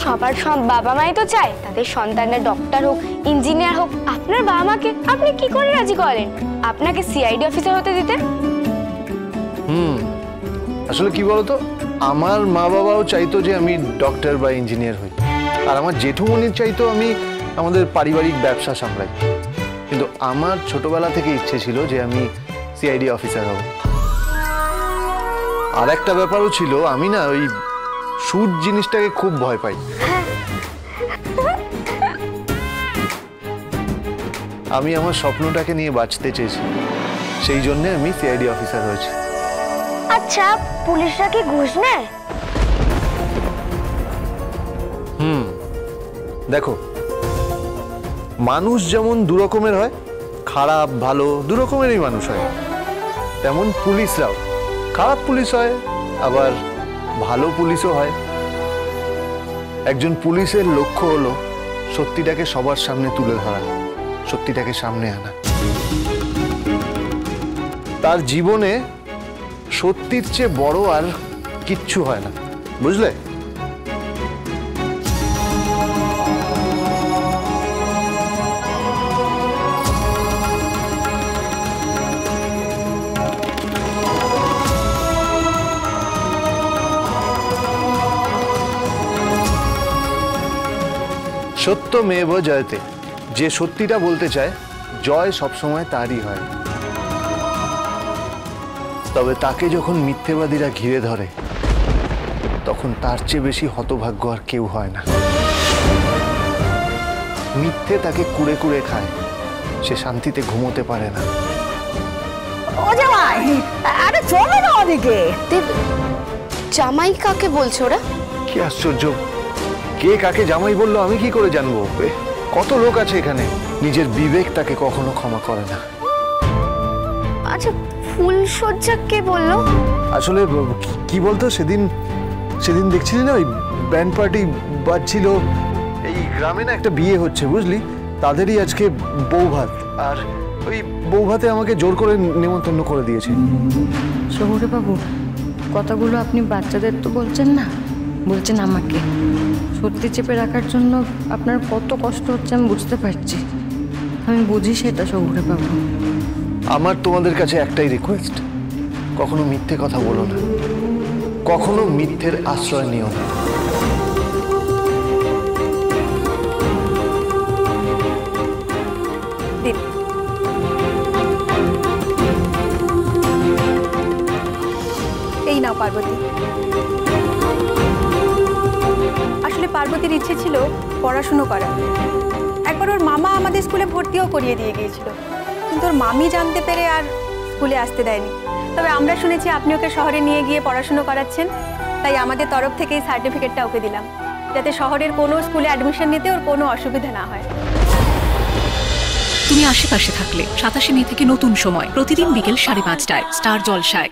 সবার সব বাবা মাই তো চায় তাদের সন্তানরা ডক্টর হোক, ইঞ্জিনিয়ার হোক। আপনার বাবা মাকে আপনি কি করে রাজি করেন আপনাকে সিআইডি অফিসার হতে দিতে? আসলে কি বলতো, আমার মা বাবাও চাইতো যে আমি ডক্টর বা ইঞ্জিনিয়ার হই, আর আমার জেঠুমনির চাইতো আমি আমাদের পারিবারিক ব্যবসা সামলাই। কিন্তু আমার ছোটবেলা থেকে ইচ্ছে ছিল যে আমি সিআইডি অফিসার হব। আর একটা ব্যাপারও ছিল, আমি না ওই সুদ জিনিসটাকে খুব ভয় পাই। আমি আমার স্বপ্নটাকে নিয়ে বাঁচতে চেয়েছি, সেই জন্য আমি সিআইডি অফিসার হয়েছি। আচ্ছা, পুলিশরা কি ঘুষ নেয়? দেখো, মানুষ যেমন দু রকমের হয়, খারাপ ভালো দু রকমেরই মানুষ হয়, তেমন পুলিশরাও খারাপ পুলিশ হয়, আবার ভালো পুলিশও হয়। একজন পুলিশের লক্ষ্য হলো সত্যিটাকে সবার সামনে তুলে ধরা, সত্যিটাকে সামনে আনা। তার জীবনে সত্যির চেয়ে বড় আর কিচ্ছু হয় না, বুঝলে? সত্যমেব জয়তে, যে সত্যিটা বলতে চায় জয় সবসময় তারই হয়। তবে তাকে যখন মিথ্যেবাদীরা ঘিরে ধরে তখন তার চেয়ে বেশি হতভাগ্য আর কেউ হয় না। মিথ্যে তাকে কুড়ে কুড়ে খায়, সে শান্তিতে ঘুমোতে পারে না। ও জামাই, আরে চলো না ওদিকে। জামাই কাকে বলছো ওরা? কি আশ্চর্য, কে কাকে জামাই বললো আমি কি করে জানবো? কত লোক আছে এখানে, নিজের বিবেক তাকে কখনো ক্ষমা করে না। আচ্ছা, ফুলসজ্জা কে বললো? আসলে কি বলতো, সেদিন দেখছিলি না ওই ব্যান্ড পার্টি বাজছিল, এই গ্রামে না একটা বিয়ে হচ্ছে বুঝলি, তাদেরই আজকে বৌভাত, আর ওই বৌভাতে আমাকে জোর করে নেমন্তন্ন করে দিয়েছে। শহুরে বাবু, কথাগুলো আপনি বাচ্চাদের তো বলছেন না, বলছেন আমাকে। সত্যি চেপে রাখার জন্য আপনার কত কষ্ট হচ্ছে আমি বুঝতে পারছি, আমি বুঝি সেটা শহুরে বাবু। আমার তোমাদের কাছে একটাই রিকোয়েস্ট, কখনো মিথ্যে কথা বলো না, কখনো মিথ্যের আশ্রয় নিও না। এই নাও পার্বতী। আসলে পার্বতীর ইচ্ছে ছিল পড়াশুনো করা। একবার ওর মামা আমাদের স্কুলে ভর্তিও করিয়ে দিয়ে গিয়েছিল, কিন্তু ওর মামি জানতে পেরে আর স্কুলে আসতে দেয়নি। তবে আমরা শুনেছি আপনি ওকে শহরে নিয়ে গিয়ে পড়াশুনো করাচ্ছেন, তাই আমাদের তরফ থেকে এই সার্টিফিকেটটা ওকে দিলাম, যাতে শহরের কোনো স্কুলে অ্যাডমিশন নিতে ওর কোনো অসুবিধা না হয়। তুমি আশেপাশে থাকলে 27 মে থেকে নতুন সময় প্রতিদিন বিকেল 5:30টায় স্টার জলসায়।